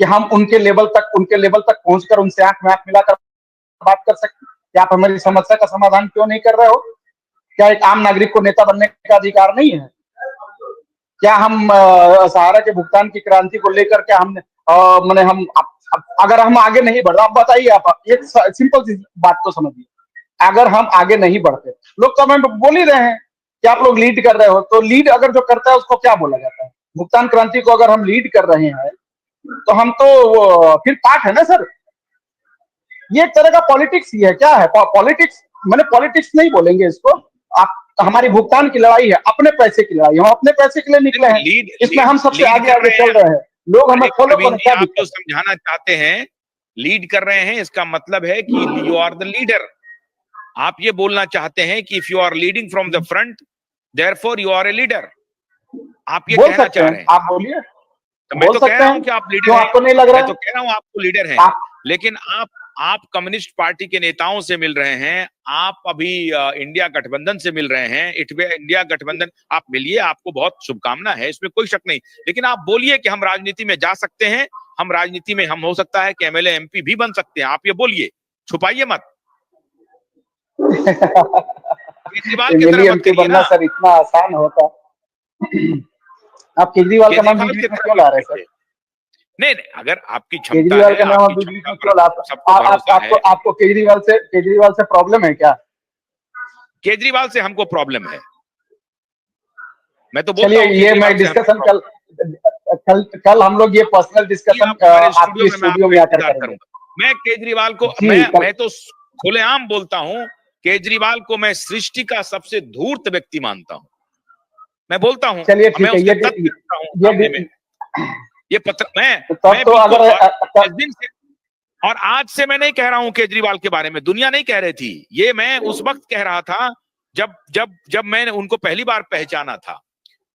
कि हम उनके लेवल तक पहुंचकर उनसे आंख में आंख मिलाकर बात कर सकते हैं? क्या आप हमारी समस्या का समाधान क्यों नहीं कर रहे हो? क्या एक आम नागरिक को नेता बनने का अधिकार नहीं है? क्या हम सहारा के भुगतान की क्रांति को लेकर के हमने मैंने हम अगर हम आगे नहीं बढ़ रहे, आप बताइए, आप एक सिंपल सी बात तो समझिए, अगर हम आगे नहीं बढ़ते, लोग तो हमें बोल ही रहे हैं कि आप लोग लीड कर रहे हो, तो लीड अगर जो करता है उसको क्या बोला जाता है? भुगतान क्रांति को अगर हम लीड कर रहे हैं तो हम तो फिर पार्ट है ना सर। ये एक तरह का पॉलिटिक्स ही है, क्या है पॉलिटिक्स? मैंने पॉलिटिक्स नहीं बोलेंगे इसको, आप हमारी भुगतान की लड़ाई है, अपने पैसे की लड़ाई, हम अपने पैसे के लिए निकले हैं, इसमें हम सबसे आगे आगे चल रहे हैं, लोग हमें फॉलो करें, क्या आप जो समझाना चाहते हैं लीड कर रहे हैं, इसका मतलब है कि यू आर द लीडर। आप ये बोलना चाहते हैं कि if you are leading from the front therefore you are a leader, आप ये कहना चाह रहे हैं? आप बोलिए। तो मैं तो कह रहा हूं कि आप लीडर हैं, आपको नहीं लग रहा? मैं तो कह रहा हूं आपको लीडर हैं, लेकिन आप कम्युनिस्ट पार्टी के नेताओं से मिल रहे हैं, आप अभी इंडिया गठबंधन से मिल रहे हैं, इंडिया गठबंधन, आप मिलिए, आपको बहुत शुभकामना है, इसमें कोई शक नहीं, लेकिन आप बोलिए कि हम राजनीति में जा सकते हैं, हम राजनीति में, हम हो सकता है कि एमएलए एमपी भी बन सकते हैं, आप ये बोलिए, छुपाइए मत। केजरीवाल की तरह मत करिए ना सर, इतना आसान होता? आप केजरीवाल का नाम बीच में क्यों ला रहे हैं सर? नहीं, अगर आपकी क्षमता है, का नाम बीच में क्यों लाते? आपको केजरीवाल से प्रॉब्लम है क्या? केजरीवाल से हमको प्रॉब्लम है, मैं तो बोलता हूं ये मैं डिस्कशन कल हम लोग ये पर्सनल डिस्कशन आपके स्टूडियो में आकर करेंगे। मैं केजरीवाल को मैं तो खुलेआम बोलता हूं, केजरीवाल को मैं सृष्टि का सबसे धूर्त व्यक्ति मानता हूं, मैं बोलता हूं। चलिए ठीक है, ये पत्र मैं तो अगर दिन से, और आज से मैं नहीं कह रहा हूं केजरीवाल के बारे में, दुनिया नहीं कह रही थी, ये मैं उस वक्त कह रहा था जब मैंने उनको पहली बार पहचाना था।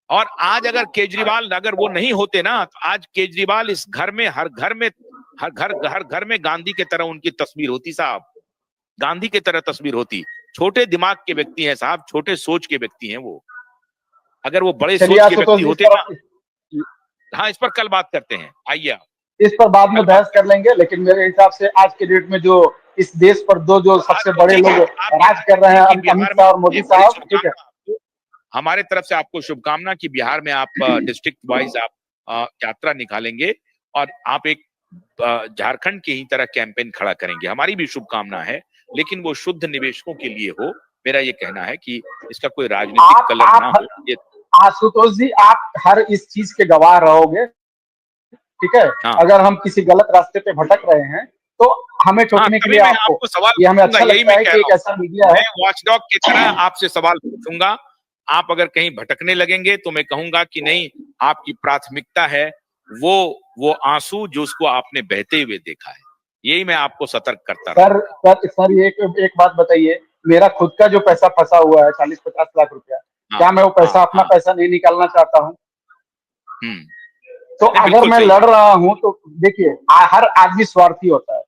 और आज अगर केजरीवाल अगर वो नहीं होते ना, तो आज केजरीवाल इस घर में, हर घर में गांधी के तरह उनकी तस्वीर होती साहब, गांधी के तरह तस्वीर होती। छोटे दिमाग के व्यक्ति हैं साहब, छोटे सोच के व्यक्ति हैं वो, अगर वो बड़े सोच के व्यक्ति होते ना। हाँ, इस पर कल बात करते हैं, आइए आप इस पर बाद में बहस कर लेंगे, लेकिन मेरे हिसाब से आज के डेट में जो इस देश पर जो सबसे बड़े लोग राज कर रहे हैं, अमित शाह और मोदी साहब, ठीक है, हमारे तरफ से आपको शुभकामना कि बिहार में आप डिस्ट्रिक्ट वाइज आप यात्रा निकालेंगे और आप एक झारखंड की ही तरह कैंपेन खड़ा करेंगे, हमारी भी शुभकामना है, लेकिन वो शुद्ध निवेशकों के लिए हो। मेरा ये कहना है कि इसका कोई राजनीतिक कलर ना हो। आशुतोष जी, आप हर इस चीज के गवाह रहोगे, ठीक है? हाँ। अगर हम किसी गलत रास्ते पे भटक रहे हैं तो हमें टोकने के लिए आपको सवाल, ये हमें अच्छा लगता है कि एक ऐसा मीडिया है, वॉचडॉग की तरह आपसे सवाल पूछूंगा। आप अगर कहीं भटकने लगेंगे तो मैं कहूंगा कि नहीं, आपकी प्राथमिकता है वो आंसू जो उसको आपने बहते हुए देखा है, यही मैं आपको सतर्क करता हूं। सर एक बात बताइए, मेरा खुद का जो पैसा फंसा हुआ है 40-50 लाख रुपया, क्या मैं वो पैसा अपना पैसा नहीं निकालना चाहता हूँ? तो अगर मैं लड़ रहा हूं तो देखिए, हर आदमी स्वार्थी होता है,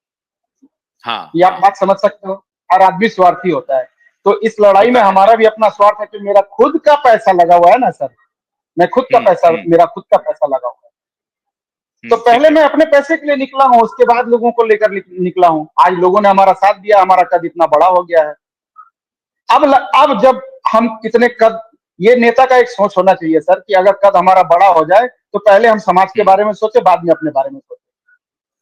ये आप बात समझ सकते हो, हर आदमी स्वार्थी होता है, तो इस लड़ाई में हमारा भी अपना स्वार्थ है कि मेरा खुद का पैसा लगा हुआ है ना सर, मैं खुद का पैसा, मेरा खुद का पैसा लगा हुआ है, तो पहले मैं अपने पैसे के लिए निकला हूं, उसके बाद लोगों को लेकर निकला हूं। आज लोगों ने हमारा साथ दिया, हमारा कद इतना बड़ा हो गया है। अब जब हम कितने कद, ये नेता का एक सोच होना चाहिए सर कि अगर कद हमारा बड़ा हो जाए तो पहले हम समाज के बारे में सोचे, बाद में अपने बारे में सोचे।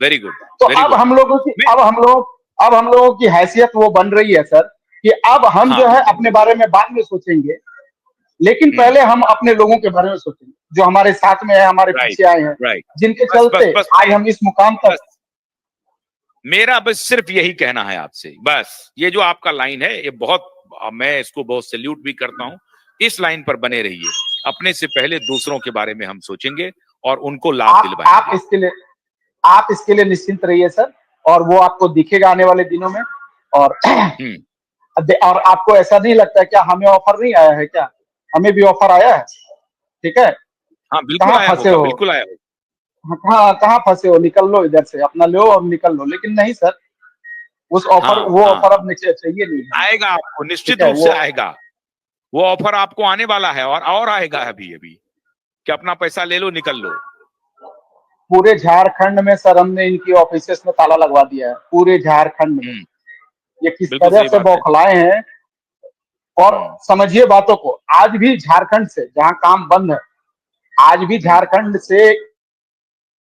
Very good. तो अब हम लोगों की हैसियत वो बन रही है सर कि अब हम जो है अपने बारे में बाद में सोचेंगे, लेकिन पहले हम अपने लोगों के बारे में सोचेंगे जो हमारे साथ में है, हमारे पीछे आए हैं, जिनके चलते आज हम इस मुकाम तक। मेरा बस सिर्फ यही कहना है आपसे, बस ये जो आपका लाइन है, ये बहुत, मैं इसको बहुत सैल्यूट भी करता हूं, इस लाइन पर बने रहिए। अपने से पहले दूसरों के बारे में हम सोचेंगे और उनको लाभ दिलवाएंगे। आप इसके लिए निश्चिंत रहिए सर, और वो आपको दिखेगा आने वाले दिनों में। और और आपको ऐसा नहीं लगता है क्या हमें ऑफर नहीं आया है? क्या हमें भी ऑफर आया है? ठीक है, हाँ, बिल्कुल आया होगा, बिल्कुल आया होगा। हाँ, कहाँ फंसे हो? निकल लो इधर से, अपना लो और निकल लो। लेकिन नहीं सर, उस ऑफर, वो ऑफर अब चाहिए नहीं, आएगा आपको, निश्चित रूप से आएगा वो ऑफर, आपको आने वाला है और आएगा अभी कि अपना पैसा ले लो, निकल लो। पूरे झारखंड में सर हमने इनकी ऑफिसेस में ताला लगवा दिया है, पूरे झारखंड में। ये किस बिल्कुल तरह सही से बात है। बौखलाए हैं। और समझिए बातों को, आज भी झारखंड से जहां काम बंद है, आज भी झारखंड से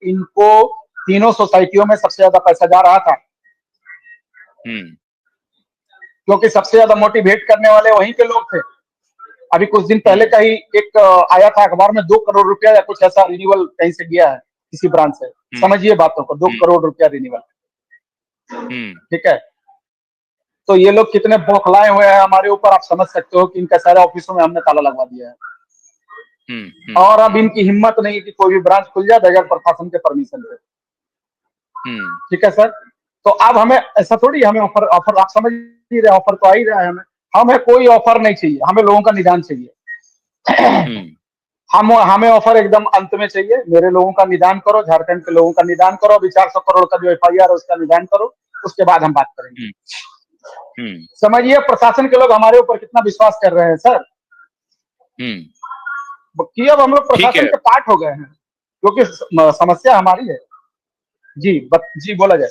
इनको तीनों सोसाइटियों में सबसे ज्यादा पैसा जा रहा था, क्योंकि सबसे ज्यादा मोटिवेट करने वाले वहीं के लोग थे। अभी कुछ दिन पहले का ही एक आया था अखबार में, 2 करोड़ रुपया या कुछ ऐसा रिन्यूअल कहीं से गया है किसी ब्रांच से। समझिए बातों को, 2 करोड़ रुपया रिन्यूअल। ठीक है, तो ये लोग कितने बौखलाए हुए हैं हमारे ऊपर, आप समझ सकते हो कि इनका सारे ऑफिसों में हमने ताला लगवा दिया है। और अब इनकी हिम्मत नहीं कि कोई भी ब्रांच खुल जाए बगैर प्रशासन के परमिशन से। ठीक है सर, तो अब हमें ऐसा थोड़ी, हमें ऑफर आप समझ ही रहे, ऑफर तो आ ही रहा है। हमें कोई ऑफर नहीं चाहिए, हमें लोगों का निदान चाहिए। हमें ऑफर एकदम अंत में चाहिए। मेरे लोगों का निदान करो, झारखंड के लोगों का निदान करो, अभी 400 करोड़ का जो FIR है उसका निदान करो, उसके बाद हम बात करेंगे। समझिए प्रशासन के लोग हमारे ऊपर कितना विश्वास कर रहे हैं सर, कि अब हम लोग प्रशासन के पार्ट हो गए हैं, क्योंकि समस्या हमारी है। जी बोला जाए।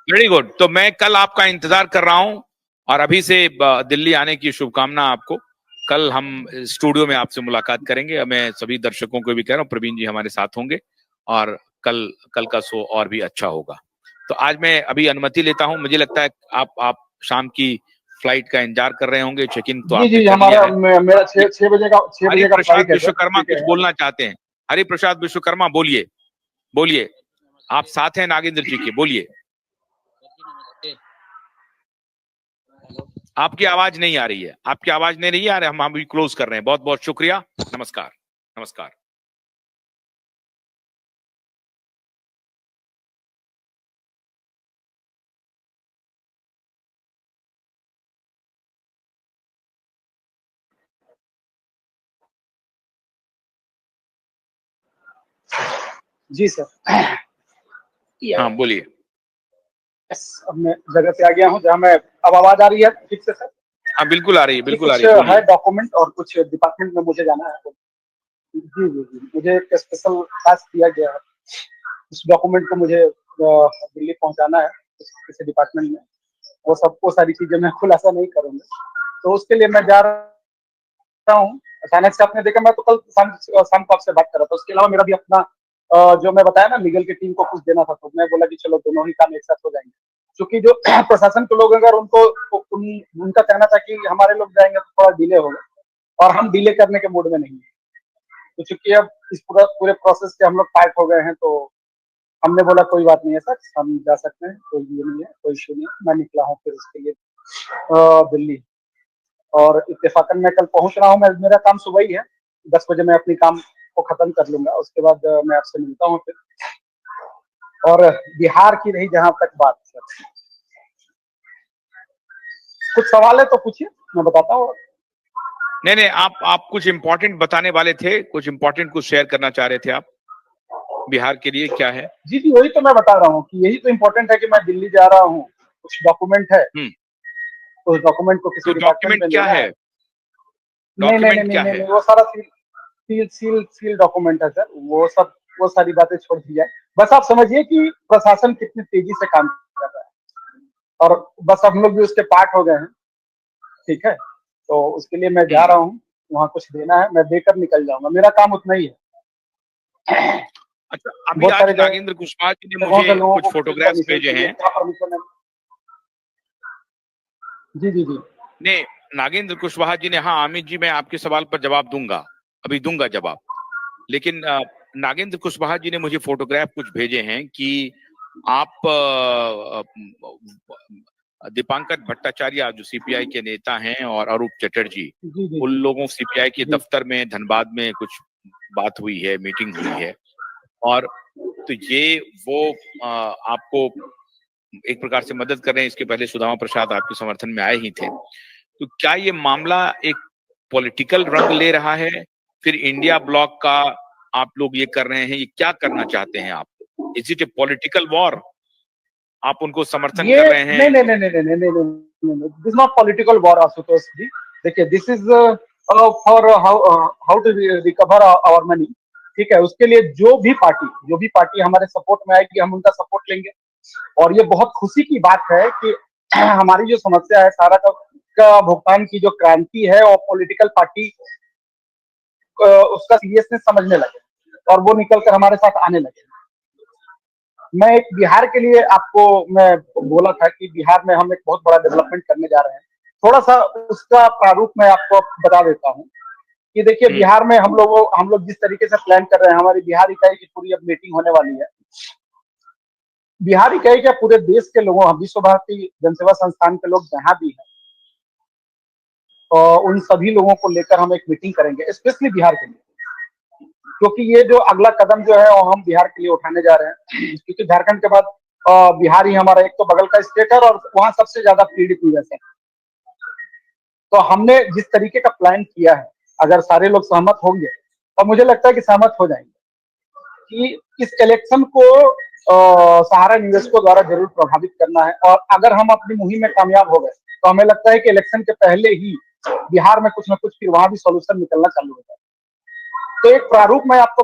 Very good. तो मैं कल आपका इंतजार कर रहा हूं, और अभी से दिल्ली आने की शुभकामना आपको। कल हम स्टूडियो में आपसे मुलाकात करेंगे। मैं सभी दर्शकों को भी कह रहा हूँ, प्रवीण जी हमारे साथ होंगे, और कल का शो और भी अच्छा होगा। तो आज मैं अभी अनुमति लेता हूं। मुझे लगता है आप शाम की फ्लाइट का इंतजार कर रहे होंगे, चेक इन तो आपने कर लिया है। मेरा 6 बजे का फ्लाइट है। विश्वकर्मा कुछ बोलना चाहते हैं। हरिप्रसाद विश्वकर्मा बोलिए, आप साथ हैं नागेंद्र जी के, बोलिए। आपकी आवाज नहीं आ रही है, हम अभी क्लोज कर रहे हैं। बहुत बहुत शुक्रिया, नमस्कार। जी सर। हाँ बोलिए। अब मैं जगह पे आ गया हूँ जहाँ मैं, अब आवाज आ रही है ठीक से सर? हाँ बिल्कुल आ रही है, कुछ है डॉक्यूमेंट और कुछ डिपार्टमेंट में मुझे जाना है। जी, मुझे एक स्पेशल टास्क दिया गया है। उस डॉक्यूमेंट को मुझे दिल्ली पहुंचाना है किसी डिपार्टमेंट में। वो सारी चीजें मैं खुलासा नहीं करूंगा, तो उसके लिए मैं जा रहा हूँ। अचानक से आपने देखा, मैं तो कल शाम को आपसे बात कर रहा था। उसके अलावा मेरा भी अपना जो मैं बताया ना, लीगल की टीम को कुछ देना था, तो मैं बोला कि चलो दोनों ही काम एक साथ हो जाएंगे। क्योंकि जो प्रशासन के लोग, अगर उनका कहना था कि हमारे लोग जाएंगे तो थोड़ा डिले होगा, और हम डिले करने के मूड में नहीं है। तो चूंकि अब इस पूरे प्रोसेस से हम लोग पार्ट हो गए हैं, तो हमने बोला कोई बात नहीं है सर, हम जा सकते हैं, कोई ये नहीं है, कोई इशू नहीं है। मैं निकला हूँ फिर उसके लिए दिल्ली, और इत्तेफाकन मैं कल पहुंच रहा हूँ। मेरा काम सुबह ही है, 10 बजे मैं अपनी काम को खत्म कर लूंगा। उसके बाद मैं आपसे मिलता हूँ फिर। और बिहार की रही जहां तक बात सर, कुछ सवाल है तो पूछिए, मैं बताता हूँ। नहीं, आप कुछ इम्पोर्टेंट बताने वाले थे, कुछ शेयर करना चाह रहे थे आप, बिहार के लिए क्या है? जी, वही तो मैं बता रहा हूँ कि यही तो इम्पोर्टेंट है कि मैं दिल्ली जा रहा हूँ। कुछ डॉक्यूमेंट है, उस डॉक्यूमेंट को किसी डिपार्टमेंट में क्या है? नहीं, वो सारा सील डॉक्यूमेंट है सर। वो सारी बातें छोड़ दी जाए। बस आप समझिए कि प्रशासन कितनी तेजी से काम कर रहा है, और बस हम लोग भी उसके पार्ट हो गए हैं। ठीक है, तो उसके लिए मैं जा रहा हूँ, वहाँ कुछ देना है, मैं देकर निकल जाऊंगा। मेरा काम उतना ही है। अच्छा, अभी आज नागेंद्र कुशवाहा जी ने मुझे कुछ फोटोग्राफ्स भेजे हैं। जी। नहीं, नागेंद्र कुशवाहा जी ने, हाँ अमित जी, मैं आपके सवाल पर जवाब दूंगा, अभी दूंगा जवाब। लेकिन नागेंद्र कुशवाहा जी ने मुझे फोटोग्राफ कुछ भेजे हैं कि आप दीपांकर भट्टाचार्य जो सीपीआई के नेता हैं, और अरूप चटर्जी, उन लोगों सीपीआई के दफ्तर में धनबाद में कुछ बात हुई है, मीटिंग हुई है, और तो ये वो आपको एक प्रकार से मदद कर रहे हैं। इसके पहले सुदामा प्रसाद आपके समर्थन में आए ही थे। तो क्या ये मामला एक पॉलिटिकल रंग ले रहा है? फिर इंडिया ब्लॉक का आप लोग ये कर रहे हैं, ये क्या करना चाहते हैं आप? Is it a political war? आप उनको समर्थन कर रहे हैं? नहीं, this is not political war Ashutosh ji. देखिए, this is for how to recover our money. ठीक है, उसके लिए जो भी पार्टी हमारे सपोर्ट में आएगी, हम उनका सपोर्ट लेंगे। और ये बहुत खुशी की बात है कि हमारी जो समस्या है सारा का भुगतान की जो क्रांति है और पॉलिटिकल पार्टी उसका सीरियसनेस समझने लगे और वो निकल कर हमारे साथ आने लगे। मैं एक बिहार के लिए आपको मैं बोला था कि बिहार में हम एक बहुत बड़ा डेवलपमेंट करने जा रहे हैं। थोड़ा सा उसका प्रारूप मैं आपको बता देता हूँ कि देखिए बिहार में हम लोग जिस तरीके से प्लान कर रहे हैं, हमारी बिहार इकाई की पूरी अब मीटिंग होने वाली है। बिहार इकाई क्या पूरे देश के लोगों, विश्व भारती जनसेवा संस्थान के लोग जहां भी हैं, उन सभी लोगों को लेकर हम एक मीटिंग करेंगे स्पेशली बिहार के लिए, क्योंकि ये जो अगला कदम जो है वो हम बिहार के लिए उठाने जा रहे हैं। क्योंकि झारखंड के बाद बिहार ही हमारा एक तो बगल का स्टेट है और वहाँ सबसे ज्यादा पीड़ित हुए हैं। तो हमने जिस तरीके का प्लान किया है, अगर सारे लोग सहमत होंगे और मुझे लगता है कि सहमत हो जाएंगे कि इस इलेक्शन को सहारा निवेशकों द्वारा जरूर प्रभावित करना है। और अगर हम अपनी मुहिम में कामयाब हो गए तो हमें लगता है कि इलेक्शन के पहले ही बिहार में कुछ ना कुछ फिर वहां भी सॉल्यूशन निकलना चालू हो जाए। तो एक प्रारूप मैं आपको